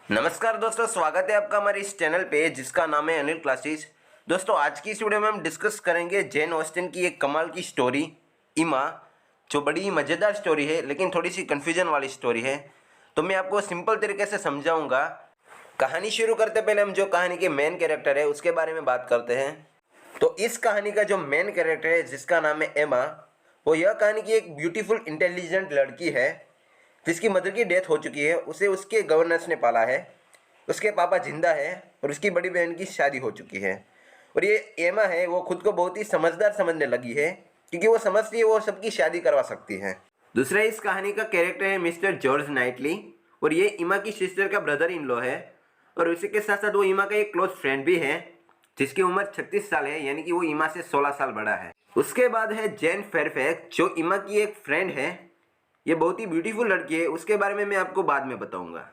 नमस्कार दोस्तों, स्वागत है आपका हमारे इस चैनल पे जिसका नाम है अनिल क्लासेस। दोस्तों आज की इस वीडियो में हम डिस्कस करेंगे जेन ऑस्टिन की एक कमाल की स्टोरी इमा, जो बड़ी मज़ेदार स्टोरी है लेकिन थोड़ी सी कन्फ्यूजन वाली स्टोरी है। तो मैं आपको सिंपल तरीके से समझाऊंगा। कहानी शुरू करते पहले हम जो कहानी के मेन कैरेक्टर है उसके बारे में बात करते हैं। तो इस कहानी का जो मेन कैरेक्टर है जिसका नाम है एमा, वो यह कहानी की एक ब्यूटीफुल इंटेलिजेंट लड़की है जिसकी मदर की डेथ हो चुकी है। उसे उसके गवर्नेंस ने पाला है। उसके पापा जिंदा है और उसकी बड़ी बहन की शादी हो चुकी है। और ये एमा है, वो खुद को बहुत ही समझदार समझने लगी है क्योंकि वो समझती है वो सबकी शादी करवा सकती है। दूसरा इस कहानी का कैरेक्टर है मिस्टर जॉर्ज नाइटली, और ये इमा की सिस्टर का ब्रदर इन लॉ है। और उसी के साथ साथ वो इमा का एक क्लोज फ्रेंड भी है जिसकी उम्र 36 साल है, यानी कि वो इमा से 16 साल बड़ा है। उसके बाद है जेन फेयरफैक्स, जो इमा की एक फ्रेंड है। ये बहुत ही ब्यूटीफुल लड़की है, उसके बारे में मैं आपको बाद में बताऊंगा।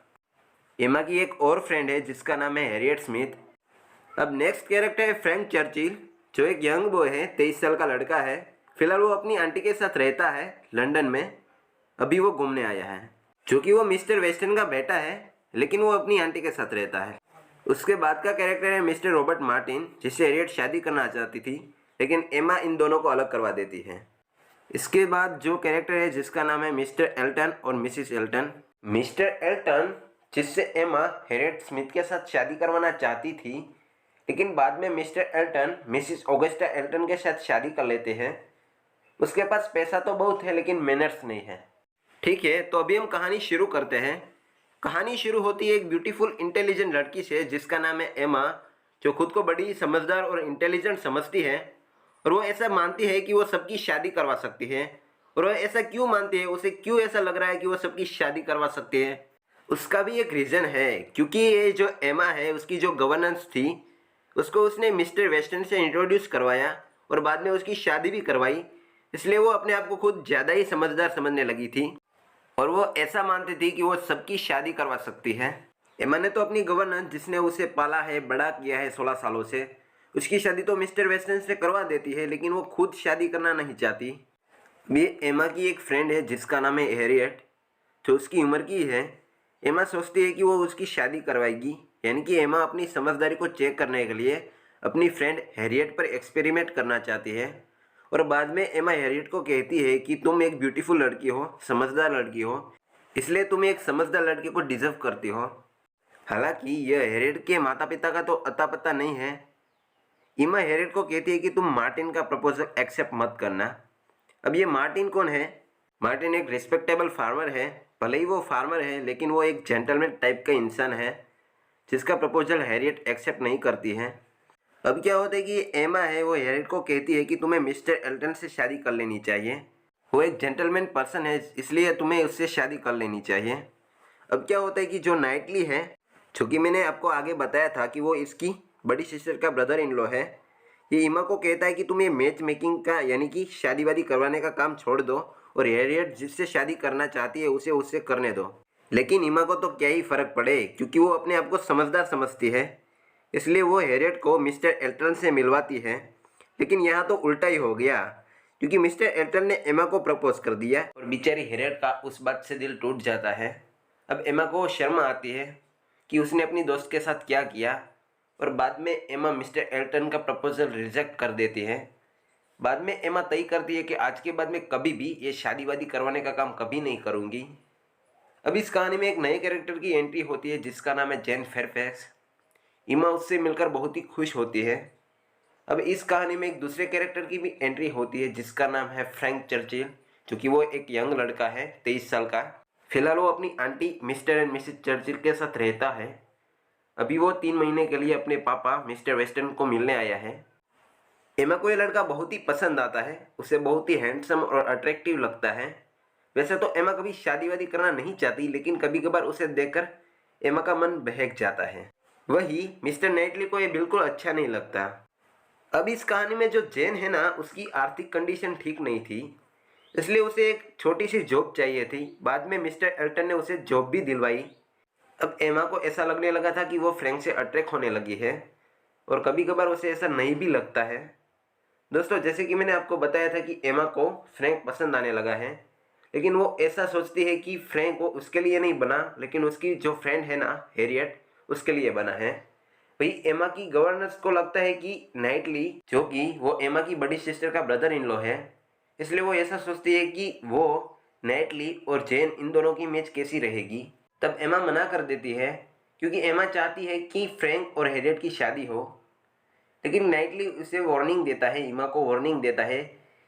एमा की एक और फ्रेंड है जिसका नाम है हैरियट स्मिथ। अब नेक्स्ट कैरेक्टर है फ्रैंक चर्चिल, जो एक यंग बॉय है, 23 साल का लड़का है। फिलहाल वो अपनी आंटी के साथ रहता है लंदन में। अभी वो घूमने आया है, जो कि वो मिस्टर वेस्टन का बेटा है, लेकिन वो अपनी आंटी के साथ रहता है। उसके बाद का कैरेक्टर है मिस्टर रॉबर्ट मार्टिन, जिससे हैरियट शादी करना चाहती थी, लेकिन एमा इन दोनों को अलग करवा देती है। इसके बाद जो कैरेक्टर है जिसका नाम है मिस्टर एल्टन और मिसिस एल्टन। मिस्टर एल्टन, जिससे एमा हैरियट स्मिथ के साथ शादी करवाना चाहती थी, लेकिन बाद में Mr Elton Mrs Augusta Elton के साथ शादी कर लेते हैं। उसके पास पैसा तो बहुत है लेकिन मैनर्स नहीं है। ठीक है, तो अभी हम कहानी शुरू करते हैं। कहानी शुरू होती है एक ब्यूटीफुल इंटेलिजेंट लड़की से जिसका नाम है एमा, जो खुद को बड़ी समझदार और इंटेलिजेंट समझती है। और वो ऐसा मानती है कि वो सबकी शादी करवा सकती है। और वो ऐसा क्यों मानती है, उसे क्यों ऐसा लग रहा है कि वो सबकी शादी करवा सकती है, उसका भी एक रीज़न है। क्योंकि ये जो एमा है, उसकी जो गवर्नेंस थी, उसको उसने मिस्टर वेस्टन से इंट्रोड्यूस करवाया और बाद में उसकी शादी भी करवाई। इसलिए वो अपने आप को खुद ज़्यादा ही समझदार समझने लगी थी और वो ऐसा मानती थी कि वो सबकी शादी करवा सकती है। एमा ने तो अपनी गवर्नेंस, जिसने उसे पाला है, बड़ा किया है 16 सालों से, उसकी शादी तो मिस्टर वेस्टन से करवा देती है, लेकिन वो खुद शादी करना नहीं चाहती। ये एमा की एक फ्रेंड है जिसका नाम है हैरियट, जो उसकी उम्र की है। एमा सोचती है कि वो उसकी शादी करवाएगी, यानी कि एमा अपनी समझदारी को चेक करने के लिए अपनी फ्रेंड हैरियट पर एक्सपेरिमेंट करना चाहती है। और बाद में एमा हैरियट को कहती है कि तुम एक ब्यूटीफुल लड़की हो, समझदार लड़की हो, इसलिए तुम एक समझदार लड़के को डिजर्व करती हो। हालांकि यह हैरियट के माता पिता का तो अता पता नहीं है। इमा हैरियट को कहती है कि तुम मार्टिन का प्रपोजल एक्सेप्ट मत करना। अब ये मार्टिन कौन है? मार्टिन एक रिस्पेक्टेबल फार्मर है। भले ही वो फार्मर है, लेकिन वो एक जेंटलमैन टाइप का इंसान है जिसका प्रपोजल हैरियट एक्सेप्ट नहीं करती है। अब क्या होता है कि एमा है, वो हैरियट को कहती है कि तुम्हें मिस्टर एल्टन से शादी कर लेनी चाहिए। वो एक जेंटलमैन पर्सन है, इसलिए तुम्हें उससे शादी कर लेनी चाहिए। अब क्या होता है कि जो नाइटली है, जो कि मैंने आपको आगे बताया था कि वो इसकी बड़ी सिस्टर का ब्रदर इन लॉ है, ये इमा को कहता है कि तुम ये मैच मेकिंग का, यानी कि शादी वादी करवाने का काम छोड़ दो और हैरियट जिससे शादी करना चाहती है उसे उससे करने दो। लेकिन इमा को तो क्या ही फर्क पड़े, क्योंकि वो अपने आप को समझदार समझती है। इसलिए वो हैरियट को मिस्टर एल्टन से मिलवाती है। लेकिन यहाँ तो उल्टा ही हो गया, क्योंकि मिस्टर एल्टन ने एमा को प्रपोज कर दिया और बेचारी हैरियट का उस बात से दिल टूट जाता है। अब एमा को शर्म आती है कि उसने अपनी दोस्त के साथ क्या किया, और बाद में एमा मिस्टर एल्टन का प्रपोजल रिजेक्ट कर देती है। बाद में एमा तय करती है कि आज के बाद में कभी भी ये शादी वादी करवाने का काम कभी नहीं करूँगी। अब इस कहानी में एक नए कैरेक्टर की एंट्री होती है जिसका नाम है जेन फेयरफैक्स। इमा उससे मिलकर बहुत ही खुश होती है। अब इस कहानी में एक दूसरे कैरेक्टर की भी एंट्री होती है जिसका नाम है फ्रैंक चर्चिल, जो कि वो एक यंग लड़का है, 23 साल का। फिलहाल वो अपनी aunty mister and Mrs Churchill के साथ रहता है। अभी वो 3 महीने के लिए अपने पापा मिस्टर वेस्टन को मिलने आया है। एमा को ये लड़का बहुत ही पसंद आता है, उसे बहुत ही हैंडसम और अट्रैक्टिव लगता है। वैसे तो एमा कभी शादी वादी करना नहीं चाहती, लेकिन कभी कभार उसे देखकर एमा का मन बहक जाता है। वही मिस्टर नाइटली को ये बिल्कुल अच्छा नहीं लगता। अब इस कहानी में जो जेन है ना, उसकी आर्थिक कंडीशन ठीक नहीं थी, इसलिए उसे एक छोटी सी जॉब चाहिए थी। बाद में मिस्टर एल्टन ने उसे जॉब भी दिलवाई। अब एमा को ऐसा लगने लगा था कि वो फ्रैंक से अट्रैक्ट होने लगी है, और कभी कभार उसे ऐसा नहीं भी लगता है। दोस्तों, जैसे कि मैंने आपको बताया था कि एमा को फ्रैंक पसंद आने लगा है, लेकिन वो ऐसा सोचती है कि फ्रैंक वो उसके लिए नहीं बना, लेकिन उसकी जो फ्रेंड है ना हैरियट, उसके लिए बना है। भाई एमा की गवर्नेंस को लगता है कि नाइटली, जो कि वो एमा की बड़ी सिस्टर का ब्रदर इन लॉ है, इसलिए वो ऐसा सोचती है कि वो नाइटली और जेन इन दोनों की मैच कैसी रहेगी। तब एमा मना कर देती है क्योंकि एमा चाहती है कि फ्रैंक और हैरियट की शादी हो। लेकिन नाइटली उसे वार्निंग देता है, एमा को वार्निंग देता है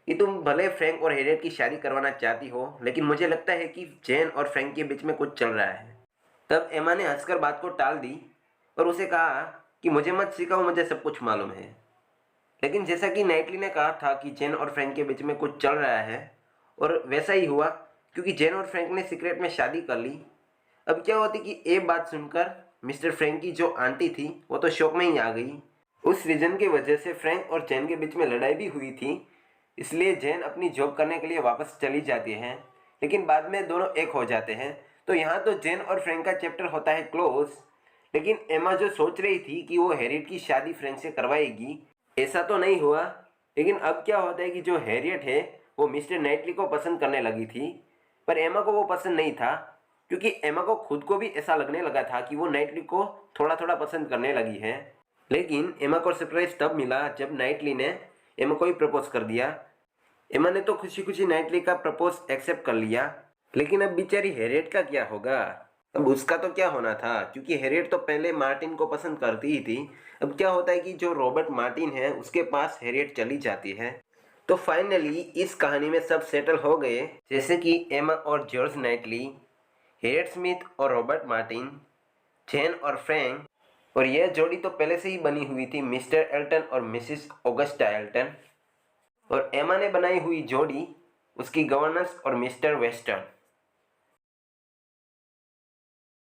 कि तुम भले फ्रैंक और हैरियट की शादी करवाना चाहती हो, लेकिन मुझे लगता है कि जेन और फ्रैंक के बीच में कुछ चल रहा है। तब एमा ने हंसकर बात को टाल दी और उसे कहा कि मुझे मत सिखाओ, मुझे सब कुछ मालूम है। लेकिन जैसा कि नाइटली ने कहा था कि जेन और फ्रैंक के बीच में कुछ चल रहा है, और वैसा ही हुआ क्योंकि जेन और फ्रैंक ने सीक्रेट में शादी कर ली। अब क्या होती कि ये बात सुनकर मिस्टर फ्रैंक की जो आंटी थी वो तो शॉक में ही आ गई। उस रीजन की वजह से फ्रैंक और जेन के बीच में लड़ाई भी हुई थी, इसलिए जेन अपनी जॉब करने के लिए वापस चली जाती है, लेकिन बाद में दोनों एक हो जाते हैं। तो यहाँ तो जेन और फ्रैंक का चैप्टर होता है क्लोज। लेकिन एमा जो सोच रही थी कि वो हैरियट की शादी फ्रैंक से करवाएगी, ऐसा तो नहीं हुआ। लेकिन अब क्या होता है कि जो हैरियट है वो मिस्टर नाइटली को पसंद करने लगी थी, पर एमा को वो पसंद नहीं था, क्योंकि एमा को खुद को भी ऐसा लगने लगा था कि वो नाइटली को थोड़ा थोड़ा पसंद करने लगी है। लेकिन एमा को सरप्राइज तब मिला जब नाइटली ने एमा को ही प्रपोज कर दिया। एमा ने तो खुशी खुशी नाइटली का प्रपोज एक्सेप्ट कर लिया। लेकिन अब बेचारी हैरियट का क्या होगा? अब उसका तो क्या होना था, क्योंकि हैरियट तो पहले मार्टिन को पसंद करती ही थी। अब क्या होता है कि जो रॉबर्ट मार्टिन है उसके पास हैरियट चली जाती है। तो फाइनली इस कहानी में सब सेटल हो गए, जैसे कि एमा और जॉर्ज नाइटली, हैरियट स्मिथ और रॉबर्ट मार्टिन, जेन और फ्रैंक। और यह जोड़ी तो पहले से ही बनी हुई थी, मिस्टर एल्टन और मिसिस ऑगस्टा एल्टन। और एमा ने बनाई हुई जोड़ी उसकी गवर्नेंस और मिस्टर वेस्टर्न।